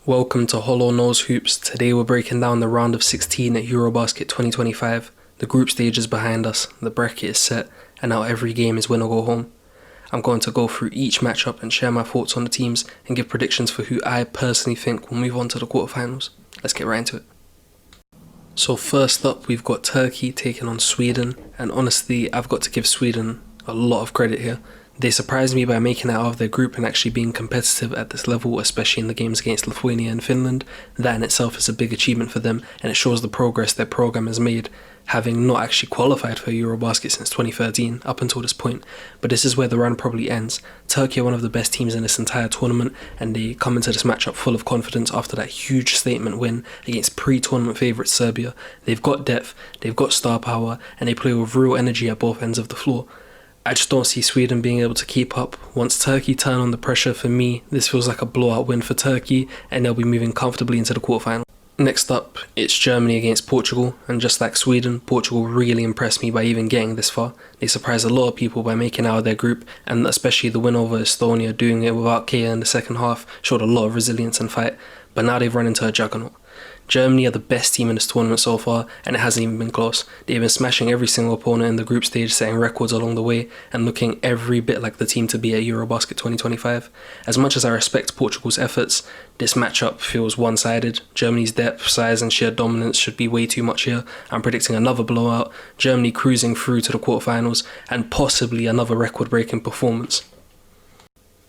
Welcome to Hollow Nose Hoops. Today we're breaking down the round of 16 at Eurobasket 2025. The group stage is behind us, the bracket is set, and now every game is win or go home. I'm going to go through each matchup and share my thoughts on the teams and give predictions for who I personally think will move on to the quarterfinals. Let's get right into it. So first up, we've got Turkey taking on Sweden, and honestly, I've got to give Sweden a lot of credit here. They surprised me by making it out of their group and actually being competitive at this level, especially in the games against Lithuania and Finland. That in itself is a big achievement for them, and it shows the progress their program has made, having not actually qualified for Eurobasket since 2013 up until this point. But this is where the run probably ends. Turkey are one of the best teams in this entire tournament, and they come into this matchup full of confidence after that huge statement win against pre-tournament favourite Serbia. They've got depth, they've got star power, and they play with real energy at both ends of the floor. I just don't see Sweden being able to keep up. Once Turkey turn on the pressure, for me, this feels like a blowout win for Turkey, and they'll be moving comfortably into the quarterfinals. Next up, it's Germany against Portugal, and just like Sweden, Portugal really impressed me by even getting this far. They surprised a lot of people by making out of their group, and especially the win over Estonia, doing it without Kea in the second half, showed a lot of resilience and fight, but now they've run into a juggernaut. Germany are the best team in this tournament so far, and it hasn't even been close. They've been smashing every single opponent in the group stage, setting records along the way, and looking every bit like the team to be at Eurobasket 2025. As much as I respect Portugal's efforts, this matchup feels one-sided. Germany's depth, size and sheer dominance should be way too much here. I'm predicting another blowout, Germany cruising through to the quarterfinals, and possibly another record-breaking performance.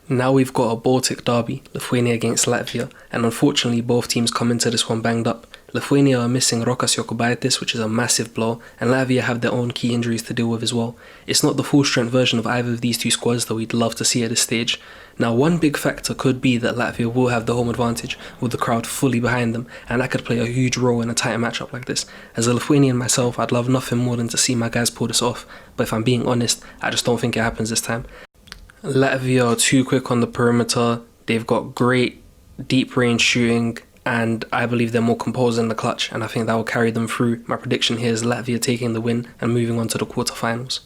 Now we've got a Baltic derby, Lithuania against Latvia, and unfortunately both teams come into this one banged up. Lithuania are missing Rokas Jokubaitis, which is a massive blow, and Latvia have their own key injuries to deal with as well. It's not the full strength version of either of these two squads that we'd love to see at this stage. Now one big factor could be that Latvia will have the home advantage with the crowd fully behind them, and that could play a huge role in a tighter matchup like this. As a Lithuanian myself, I'd love nothing more than to see my guys pull this off, but if I'm being honest, I just don't think it happens this time. Latvia are too quick on the perimeter, they've got great deep range shooting, and I believe they're more composed in the clutch, and I think that will carry them through. My prediction here is Latvia taking the win and moving on to the quarterfinals.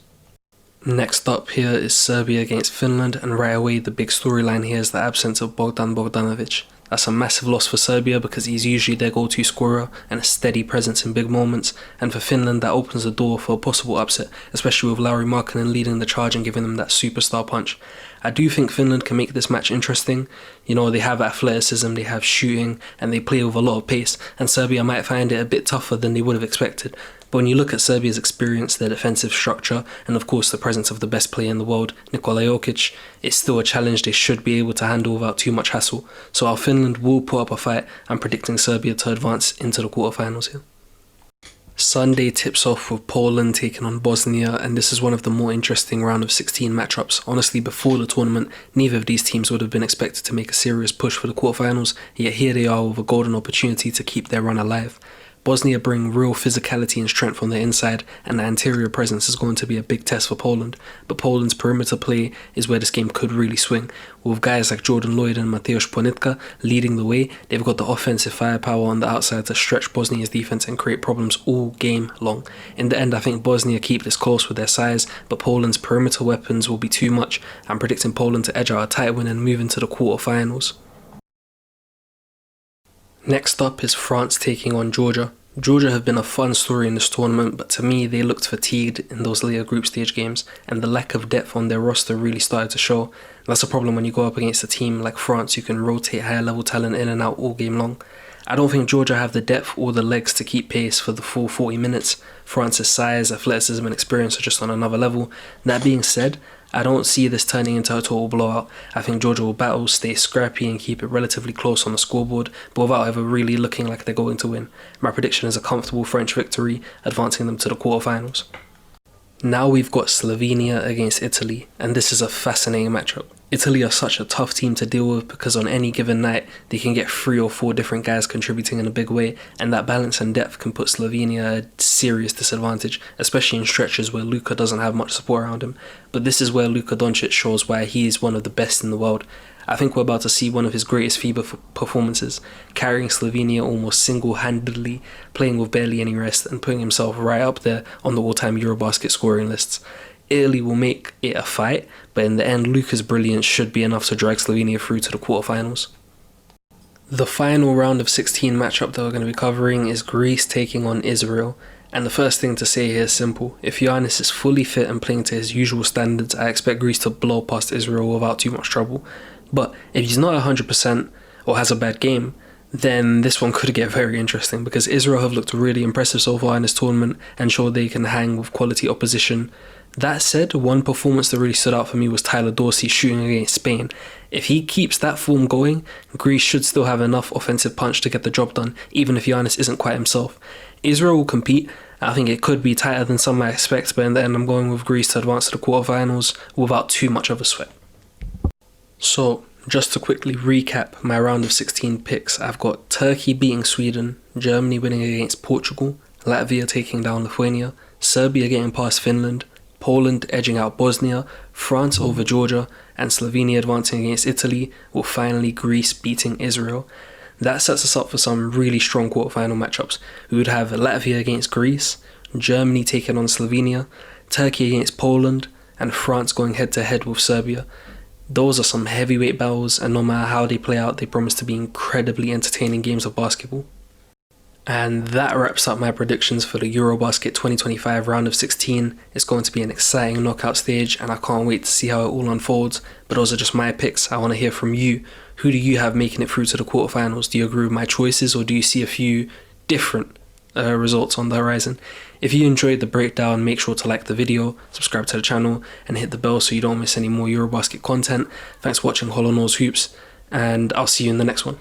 Next up here is Serbia against Finland, and right away the big storyline here is the absence of Bogdan Bogdanovic. That's a massive loss for Serbia because he's usually their go-to scorer and a steady presence in big moments, and for Finland that opens the door for a possible upset, especially with Lauri Markkanen leading the charge and giving them that superstar punch. I do think Finland can make this match interesting. You know, they have athleticism, they have shooting, and they play with a lot of pace, and Serbia might find it a bit tougher than they would have expected. But when you look at Serbia's experience, their defensive structure, and of course the presence of the best player in the world, Nikola Jokic, it's still a challenge they should be able to handle without too much hassle. So while Finland will put up a fight, I'm predicting Serbia to advance into the quarterfinals here. Sunday tips off with Poland taking on Bosnia, and this is one of the more interesting round of 16 matchups. Honestly, before the tournament, neither of these teams would have been expected to make a serious push for the quarterfinals, yet here they are with a golden opportunity to keep their run alive. Bosnia bring real physicality and strength on their inside, and the interior presence is going to be a big test for Poland. But Poland's perimeter play is where this game could really swing. With guys like Jordan Lloyd and Mateusz Ponitka leading the way, they've got the offensive firepower on the outside to stretch Bosnia's defense and create problems all game long. In the end, I think Bosnia keep this close with their size, but Poland's perimeter weapons will be too much. I'm predicting Poland to edge out a tight win and move into the quarterfinals. Next up is France taking on Georgia. Georgia have been a fun story in this tournament, but to me they looked fatigued in those later group stage games, and the lack of depth on their roster really started to show. That's a problem when you go up against a team like France who can rotate higher level talent in and out all game long. I don't think Georgia have the depth or the legs to keep pace for the full 40 minutes. France's size, athleticism and experience are just on another level. That being said, I don't see this turning into a total blowout. I think Georgia will battle, stay scrappy and keep it relatively close on the scoreboard, but without ever really looking like they're going to win. My prediction is a comfortable French victory, advancing them to the quarterfinals. Now we've got Slovenia against Italy, and this is a fascinating matchup. Italy are such a tough team to deal with because on any given night they can get 3 or 4 different guys contributing in a big way, and that balance and depth can put Slovenia at a serious disadvantage, especially in stretches where Luka doesn't have much support around him. But this is where Luka Doncic shows why he is one of the best in the world. I think we're about to see one of his greatest FIBA performances, carrying Slovenia almost single-handedly, playing with barely any rest and putting himself right up there on the all-time Eurobasket scoring lists. Italy will make it a fight, but in the end Luka's brilliance should be enough to drag Slovenia through to the quarterfinals. The final round of 16 matchup that we're going to be covering is Greece taking on Israel. And the first thing to say here is simple. If Giannis is fully fit and playing to his usual standards, I expect Greece to blow past Israel without too much trouble. But if he's not 100% or has a bad game, then this one could get very interesting because Israel have looked really impressive so far in this tournament and showed they can hang with quality opposition. That said, one performance that really stood out for me was Tyler Dorsey shooting against Spain. If he keeps that form going, Greece should still have enough offensive punch to get the job done, even if Giannis isn't quite himself. Israel will compete. I think it could be tighter than some might expect, but in the end I'm going with Greece to advance to the quarterfinals without too much of a sweat. So, just to quickly recap my round of 16 picks, I've got Turkey beating Sweden, Germany winning against Portugal, Latvia taking down Lithuania, Serbia getting past Finland, Poland edging out Bosnia, France over Georgia, and Slovenia advancing against Italy, with finally Greece beating Israel. That sets us up for some really strong quarterfinal matchups. We would have Latvia against Greece, Germany taking on Slovenia, Turkey against Poland, and France going head to head with Serbia. Those are some heavyweight battles, and no matter how they play out, they promise to be incredibly entertaining games of basketball. And that wraps up my predictions for the Eurobasket 2025 round of 16. It's going to be an exciting knockout stage and I can't wait to see how it all unfolds. But those are just my picks. I want to hear from you. Who do you have making it through to the quarterfinals? Do you agree with my choices or do you see a few different results on the horizon? If you enjoyed the breakdown, make sure to like the video, subscribe to the channel and hit the bell so you don't miss any more Eurobasket content. Thanks for watching Hollow Nose Hoops and I'll see you in the next one.